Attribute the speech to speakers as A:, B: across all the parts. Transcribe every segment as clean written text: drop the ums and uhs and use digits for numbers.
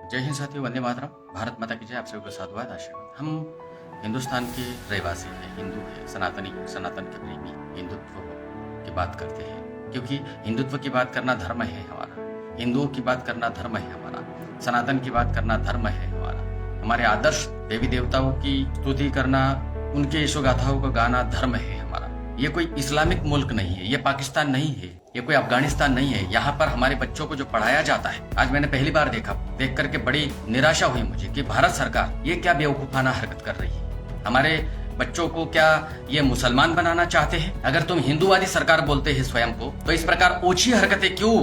A: जय हिंद साथियों, वंदे मातरम। भारत माता की जय। आप सभी को साधुवाद, आशीर्वाद। हम हिंदुस्तान के रहवासी हैं, हिंदू हैं, सनातन के प्रेमी, हिंदुत्व की बात करते हैं, क्योंकि हिंदुत्व की बात करना धर्म है हमारा, हिंदुओं की बात करना धर्म है हमारा, सनातन की बात करना धर्म है हमारा। हमारे आदर्श देवी देवताओं की स्तुति करना, उनके यशोगाथाओं को गाना धर्म है हमारा। ये कोई इस्लामिक मुल्क नहीं है, ये पाकिस्तान नहीं है, ये कोई अफगानिस्तान नहीं है। यहाँ पर हमारे बच्चों को जो पढ़ाया जाता है, आज मैंने पहली बार देखा, देख करके बड़ी निराशा हुई मुझे कि भारत सरकार ये क्या बेवकूफाना हरकत कर रही है। हमारे बच्चों को क्या ये मुसलमान बनाना चाहते हैं? अगर तुम हिंदूवादी सरकार बोलते हैं स्वयं को, तो इस प्रकार ओछी हरकतें क्यों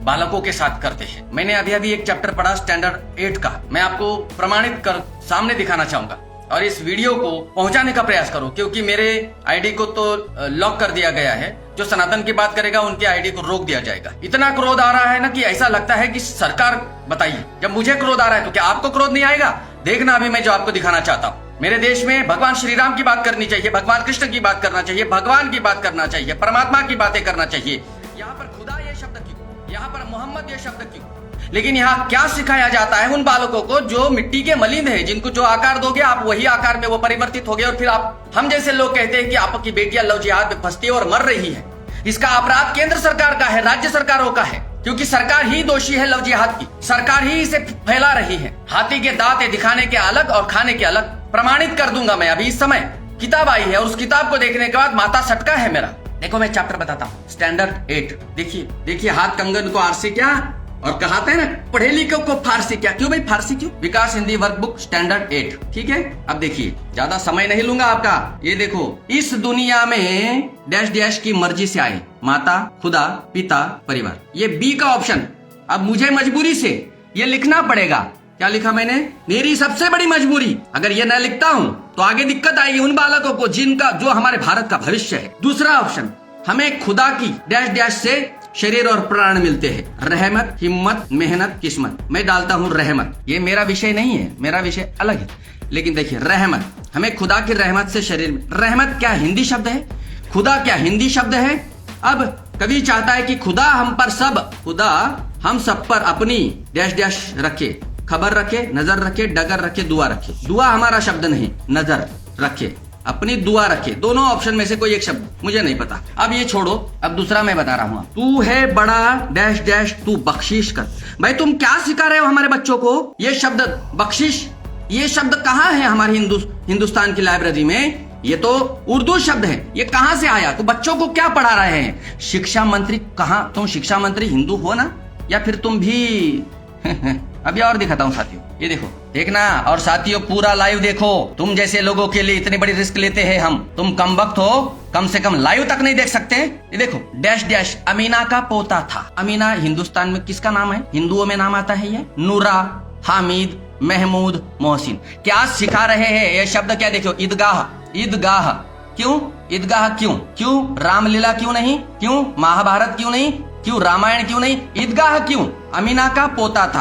A: बालकों के साथ करते हैं? मैंने अभी एक चैप्टर पढ़ा स्टैंडर्ड 8 का, मैं आपको प्रमाणित कर सामने दिखाना चाहूंगा और इस वीडियो को पहुंचाने का प्रयास करो, क्योंकि मेरे आईडी को तो लॉक कर दिया गया है। जो सनातन की बात करेगा उनके आईडी को रोक दिया जाएगा। इतना क्रोध आ रहा है ना कि ऐसा लगता है कि सरकार, बताइए, जब मुझे क्रोध आ रहा है तो क्या आपको क्रोध नहीं आएगा? देखना अभी मैं जो आपको दिखाना चाहता हूँ। मेरे देश में भगवान श्री राम की बात करनी चाहिए, भगवान कृष्ण की बात करना चाहिए, भगवान की बात करना चाहिए, परमात्मा की बातें करना चाहिए। यहाँ पर खुदा ये शब्द क्यों, यहाँ पर मोहम्मद ये शब्द क्यों? लेकिन यहाँ क्या सिखाया जाता है उन बालकों को जो मिट्टी के मलिन है, जिनको जो आकार दोगे आप वही आकार में वो परिवर्तित हो गए, और फिर आप हम जैसे लोग कहते हैं कि आपकी बेटियां लव जिहाद में फंसती है और मर रही है। इसका अपराध केंद्र सरकार का है, राज्य सरकारों का है, क्योंकि सरकार ही दोषी है लव जिहाद की। सरकार ही इसे फैला रही है। हाथी के दांत दिखाने के अलग और खाने के अलग। प्रमाणित कर दूंगा मैं अभी। इस समय किताब आई है और उस किताब को देखने के बाद माथा सटका है मेरा। देखो मैं चैप्टर बताता हूँ, स्टैंडर्ड 8। देखिए हाथ कंगन को आरसी क्या, और कहते हैं ना पढ़े लिखे को फारसी क्या। क्यों भाई फारसी क्यों? विकास हिंदी वर्कबुक स्टैंडर्ड 8। ठीक है, अब देखिए, ज्यादा समय नहीं लूंगा आपका। ये देखो, इस दुनिया में डैश डैश की मर्जी से आए, माता, खुदा, पिता, परिवार। ये बी का ऑप्शन। अब मुझे मजबूरी से ये लिखना पड़ेगा। क्या लिखा मैंने? मेरी सबसे बड़ी मजबूरी। अगर ये न लिखता हूँ तो आगे दिक्कत आएगी उन बालकों को जो हमारे भारत का भविष्य है। दूसरा ऑप्शन, हमें खुदा की डैश डैश से शरीर और प्राण मिलते हैं। रहमत, हिम्मत, मेहनत, किस्मत। मैं डालता हूँ रहमत। ये मेरा विषय नहीं है, मेरा विषय अलग है। लेकिन देखिए, रहमत, हमें खुदा की रहमत से शरीर में। रहमत क्या हिंदी शब्द है? खुदा क्या हिंदी शब्द है? अब कवि चाहता है कि खुदा हम सब पर अपनी डैश डैश रखे, खबर रखे, नजर रखे, डगर रखे, दुआ रखे। दुआ हमारा शब्द नहीं, नजर रखे, अपनी दुआ रखे। दोनों ऑप्शन में से कोई एक शब्द, मुझे नहीं पता। अब ये छोड़ो, अब दूसरा मैं बता रहा हूँ। तू है बड़ा डैश डैश, तू बख्शीश कर। भाई तुम क्या सिखा रहे हो हमारे बच्चों को? ये शब्द बख्शिश, ये शब्द कहाँ है हमारे हिंदुस्तान की लाइब्रेरी में? ये तो उर्दू शब्द है, ये कहाँ से आया? तो बच्चों को क्या पढ़ा रहे हैं? शिक्षा मंत्री कहाँ? तुम शिक्षा मंत्री हिंदू हो ना, या फिर तुम भी अभी और दिखाता हूँ साथियों, ये देखो, देखना। और साथियों पूरा लाइव देखो। तुम जैसे लोगों के लिए इतनी बड़ी रिस्क लेते हैं हम। तुम कम वक्त हो, कम से कम लाइव तक नहीं देख सकते? ये देखो, डैश डैश अमीना का पोता था। अमीना हिंदुस्तान में किसका नाम है? हिंदुओं में नाम आता है ये। नूरा, हामिद, महमूद, मोहसिन। क्या सिखा रहे हैं ये शब्द? क्या देखो, ईदगाह। ईदगाह क्यों? ईदगाह क्यों? क्यों रामलीला क्यों नहीं? क्यों महाभारत क्यों नहीं? क्यों रामायण क्यों नहीं? ईदगाह क्यों? अमीना का पोता था।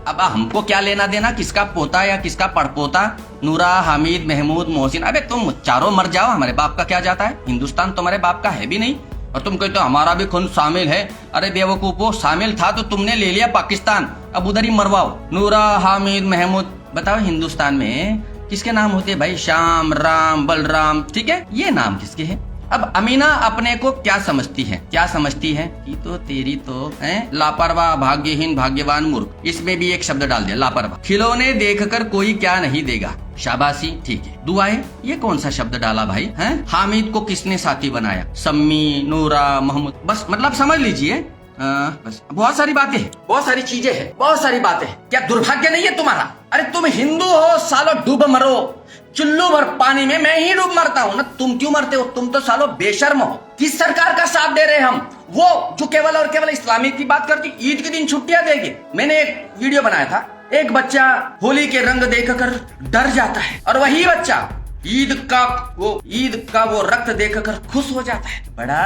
A: अब हमको क्या लेना देना किसका पोता या किसका पड़पोता? नूरा, हामिद, महमूद, मोहसिन। अबे तुम चारों मर जाओ, हमारे बाप का क्या जाता है? हिंदुस्तान तुम्हारे बाप का है भी नहीं, और तुम कहते हो हमारा भी खून शामिल है। अरे बेवकूफो, शामिल था तो तुमने ले लिया पाकिस्तान, अब उधर ही मरवाओ। नूरा, हामिद, महमूद। बताओ हिंदुस्तान में किसके नाम होते हैं भाई? श्याम, राम, बलराम। ठीक है, ये नाम किसके हैं? अब अमीना अपने को क्या समझती है? क्या समझती है कि तो तेरी तो है लापरवाह, भाग्यहीन, भाग्यवान, मूर्ख। इसमें भी एक शब्द डाल दिया, लापरवाह। खिलौने देखकर कोई क्या नहीं देगा, शाबाशी। ठीक है, दुआएं, ये कौन सा शब्द डाला भाई? हैं? हामिद को किसने साथी बनाया? सम्मी, नूरा, महमूद। बस मतलब समझ लीजिए, बस बहुत सारी बातें हैं, बहुत सारी चीजें हैं, बहुत सारी बातें हैं। क्या दुर्भाग्य नहीं है तुम्हारा? अरे तुम हिंदू हो सालो, डूब मरो चुल्लू भर पानी में। मैं ही डूब मरता हूँ ना, तुम क्यों मरते हो? तुम तो सालो बेशर्म हो। किस सरकार का साथ दे रहे हम? वो जो केवल और केवल इस्लामिक की बात करती, ईद के दिन छुट्टियां देगी। मैंने एक वीडियो बनाया था, एक बच्चा होली के रंग देखकर डर जाता है, और वही बच्चा ईद का वो रक्त देखकर खुश हो जाता है। बड़ा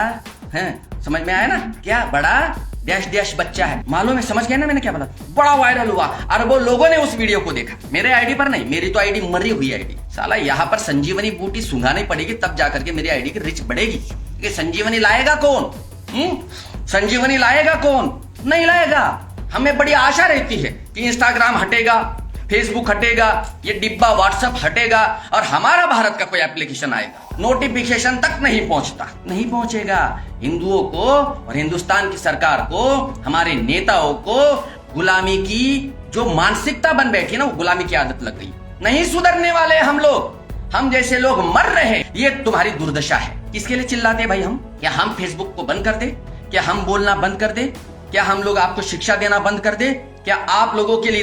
A: है, समझ में आया ना? क्या बड़ा डैश डैश बच्चा है, मालूम है? समझ गए ना मैंने क्या बोला? बड़ा वायरल हुआ, अरबों लोगों ने उस वीडियो को देखा। मेरे आईडी पर नहीं, मेरी तो आईडी मरी हुई आईडी। साला यहाँ पर संजीवनी बूटी सुंघानी पड़ेगी, तब जाकर के मेरी आईडी की रिच बढ़ेगी। ये संजीवनी लाएगा कौन? संजीवनी लाएगा कौन? नहीं लाएगा। हमें बड़ी आशा रहती है कि इंस्टाग्राम हटेगा, फेसबुक हटेगा, ये डिब्बा व्हाट्सएप हटेगा और हमारा भारत का कोई एप्लीकेशन आएगा। नोटिफिकेशन तक नहीं पहुंचता, नहीं पहुंचेगा। हिंदुओं को और हिंदुस्तान की सरकार को, हमारे नेताओं को गुलामी की जो मानसिकता बन बैठी ना, वो गुलामी की आदत लग गई। नहीं सुधरने वाले हम लोग, हम जैसे लोग मर रहे हैं। ये तुम्हारी दुर्दशा है। किसके लिए चिल्लाते हैं भाई हम? क्या हम फेसबुक को बंद कर दे? क्या हम बोलना बंद कर दे? क्या हम लोग आपको शिक्षा देना बंद कर दे? क्या आप लोगों के लिए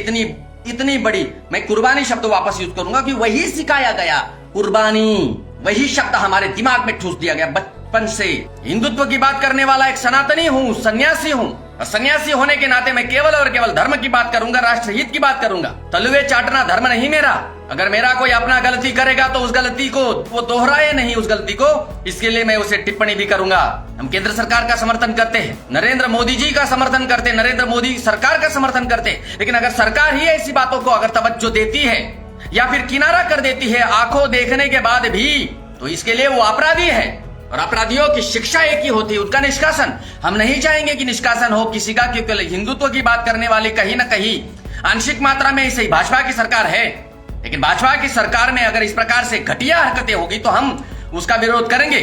A: इतनी बड़ी, मैं कुर्बानी शब्द वापस यूज करूंगा कि वही सिखाया गया, कुर्बानी, वही शब्द हमारे दिमाग में ठूस दिया गया बचपन से। हिंदुत्व की बात करने वाला एक सनातनी हूं, सन्यासी हूं, और सन्यासी होने के नाते मैं केवल और केवल धर्म की बात करूंगा, राष्ट्रहित की बात करूंगा। तलवे चाटना धर्म नहीं मेरा। अगर मेरा कोई अपना गलती करेगा तो उस गलती को वो दोहराए नहीं, उस गलती को, इसके लिए मैं उसे टिप्पणी भी करूंगा। हम केंद्र सरकार का समर्थन करते हैं, नरेंद्र मोदी जी का समर्थन करते हैं, नरेंद्र मोदी सरकार का समर्थन करते हैं। लेकिन अगर सरकार ही ऐसी बातों को अगर तवज्जो देती है या फिर किनारा कर देती है आंखों देखने के बाद भी, तो इसके लिए वो अपराधी है। और अपराधियों की शिक्षा एक ही होती है, उनका निष्कासन। हम नहीं चाहेंगे कि निष्कासन हो किसी का, क्योंकि हिंदुत्व की बात करने वाले कहीं ना कहीं आंशिक मात्रा में सही भाजपा की सरकार है। लेकिन भाजपा की सरकार में अगर इस प्रकार से घटिया हरकतें होगी तो हम उसका विरोध करेंगे।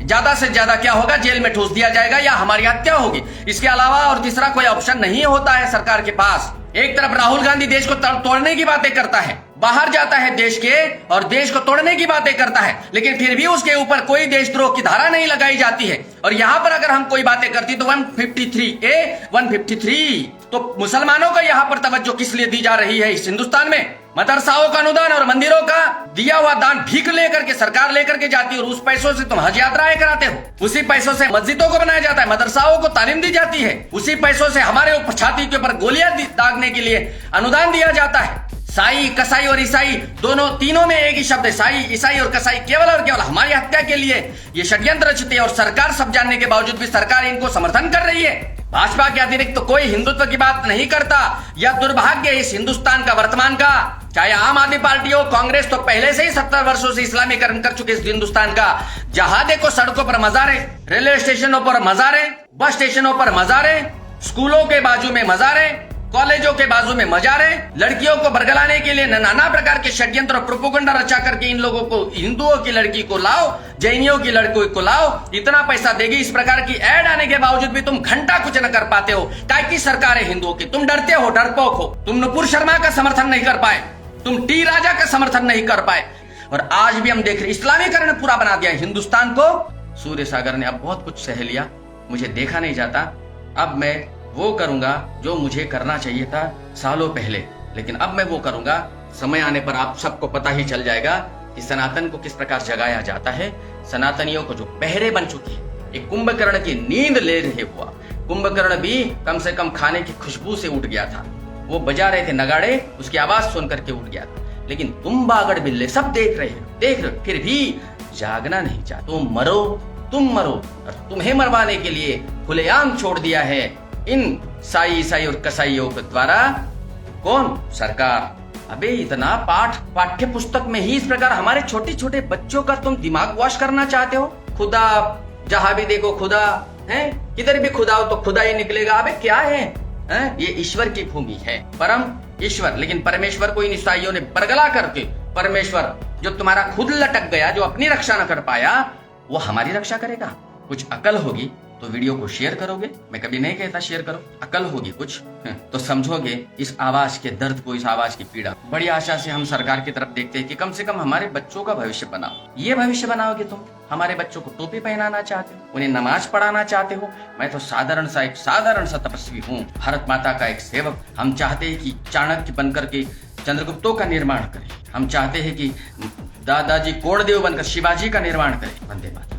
A: ज्यादा से ज्यादा क्या होगा, जेल में ठूस दिया जाएगा या हमारी हत्या होगी। इसके अलावा और तीसरा कोई ऑप्शन नहीं होता है सरकार के पास। एक तरफ राहुल गांधी देश को तोड़ने की बातें करता है, बाहर जाता है देश के और देश को तोड़ने की बातें करता है, लेकिन फिर भी उसके ऊपर कोई देशद्रोह की धारा नहीं लगाई जाती है। और यहां पर अगर हम कोई बातें करती तो 153 तो मुसलमानों का यहां पर तवज्जो किस लिए दी जा रही है इस हिंदुस्तान में? मदरसाओं का अनुदान और मंदिरों का दिया हुआ दान भीख लेकर के सरकार लेकर के जाती है और उस पैसों से तुम हज यात्राएं कराते हो। उसी पैसों से मस्जिदों को बनाया जाता है, मदरसाओं को तालीम दी जाती है। उसी पैसों से हमारे ऊपर छाती के ऊपर गोलियां दागने के लिए अनुदान दिया जाता है। साई, कसाई और ईसाई दोनों, तीनों में एक ही शब्द है, साई, ईसाई और कसाई, केवल और केवल हमारी हत्या के लिए ये षड्यंत्र रचते हैं। और सरकार सब जानने के बावजूद भी सरकार इनको समर्थन कर रही है। भाजपा के अतिरिक्त तो कोई हिंदुत्व की बात नहीं करता। यह दुर्भाग्य है इस हिंदुस्तान का, वर्तमान का। चाहे आम आदमी पार्टी हो, कांग्रेस तो पहले से ही 70 वर्षों से इस्लामीकरण कर चुके इस हिंदुस्तान का। जहां देखो सड़कों पर मजारे, रेलवे स्टेशनों पर मजारे, बस स्टेशनों पर मजारे, स्कूलों के बाजू में मजारे, कॉलेजों के बाजू में मजारे, लड़कियों को बरगलाने के लिए नाना प्रकार के षड्यंत्र और प्रोपोगंडा रचा करके इन लोगों को, हिंदुओं की लड़की को लाओ, जैनियों की लड़की को लाओ, इतना पैसा देगी। इस प्रकार की ऐड आने के बावजूद भी तुम घंटा कुछ न कर पाते हो। काय की सरकार है हिंदुओं की? तुम डरते हो, डरपोक हो। तुम नुपुर शर्मा का समर्थन नहीं कर पाए, तुम टी राजा का समर्थन नहीं कर पाए। और आज भी हम देख रहे इस्लामीकरण ने पूरा बना दिया हिंदुस्तान को। सूर्य सागर ने अब बहुत कुछ सह लिया, मुझे देखा नहीं जाता। अब मैं वो करूंगा जो मुझे करना चाहिए था सालों पहले, लेकिन अब मैं वो करूंगा। समय आने पर आप सबको पता ही चल जाएगा कि सनातन को किस प्रकार जगाया जाता है। सनातनियों को जो पहरे बन चुके हैं, एक कुंभकर्ण की नींद ले रहे हुआ। कुंभकर्ण भी कम से कम खाने की खुशबू से उठ गया था। वो बजा रहे थे नगाड़े, उसकी आवाज सुन करके उठ गया था। लेकिन तुम बागड़ बिल्ले सब देख रहे हो, फिर भी जागना नहीं चाहते। तुम मरो और तुम्हें मरवाने के लिए खुलेआम छोड़ दिया है इन साई, ईसाई और कसाईयों के द्वारा। कौन? सरकार। अबे इतना पाठ्य पुस्तक में ही इस प्रकार हमारे छोटे छोटे बच्चों का तुम दिमाग वॉश करना चाहते हो। खुदा, जहां भी देखो खुदा है, किधर भी खुदा हो तो खुदा ही निकलेगा। अबे क्या है? ये ईश्वर की भूमि है, परम ईश्वर। लेकिन परमेश्वर को इन ईसाइयों ने बरगला करके, परमेश्वर जो तुम्हारा खुद लटक गया, जो अपनी रक्षा न कर पाया, वो हमारी रक्षा करेगा। कुछ अकल होगी तो वीडियो को शेयर करोगे। मैं कभी नहीं कहता शेयर करो, अकल होगी कुछ तो समझोगे इस आवाज के दर्द को, इस आवाज की पीड़ा। बड़ी आशा से हम सरकार की तरफ देखते हैं कि कम से कम हमारे बच्चों का भविष्य बनाओ। ये भविष्य बनाओगे तुम? हमारे बच्चों को टोपी पहनाना चाहते हो, उन्हें नमाज पढ़ाना चाहते हो। मैं तो साधारण सा तपस्वी हूँ, भारत माता का एक सेवक। हम चाहते हैं कि चाणक्य बनकर के चंद्रगुप्तों का निर्माण करें। हम चाहते हैं कि दादाजी कोणदेव बनकर शिवाजी का निर्माण करें। वंदे मातरम।